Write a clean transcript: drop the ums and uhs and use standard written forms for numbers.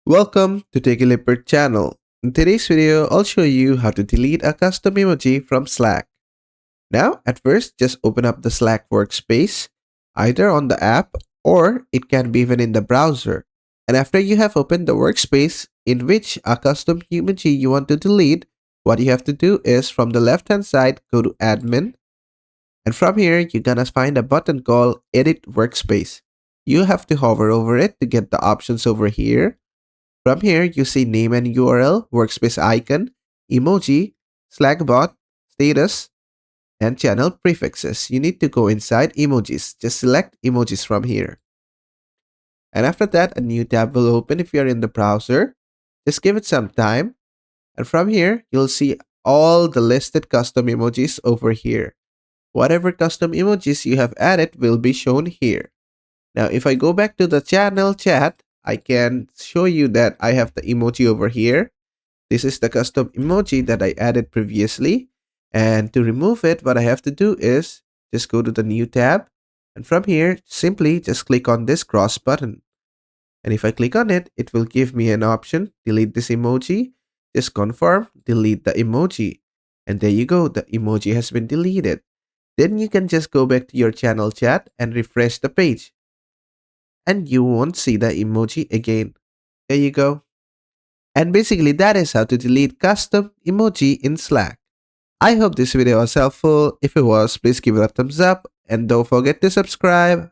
Welcome to Take a Leopard channel. In today's video, I'll show you how to delete a custom emoji from Slack. Now, at first, just open up the Slack workspace, either on the app or it can be even in the browser. And after you have opened the workspace in which a custom emoji you want to delete, what you have to do is from the left-hand side, go to Admin. And from here, you're gonna find a button called Edit Workspace. You have to hover over it to get the options over here. From here, you see name and URL, workspace icon, emoji, Slack bot, status, and channel prefixes. You need to go inside emojis. Just select emojis from here. And after that, a new tab will open if you're in the browser. Just give it some time. And from here, you'll see all the listed custom emojis over here. Whatever custom emojis you have added will be shown here. Now, if I go back to the channel chat, I can show you that I have the emoji over here. This is the custom emoji that I added previously. And to remove it, what I have to do is just go to the new tab. And from here, simply just click on this cross button. And if I click on it, it will give me an option, delete this emoji. Just confirm, delete the emoji. And there you go, the emoji has been deleted. Then you can just go back to your channel chat and refresh the page. And you won't see the emoji again. There you go. And basically that is how to delete custom emoji in Slack. I hope this video was helpful. If it was, please give it a thumbs up and don't forget to subscribe.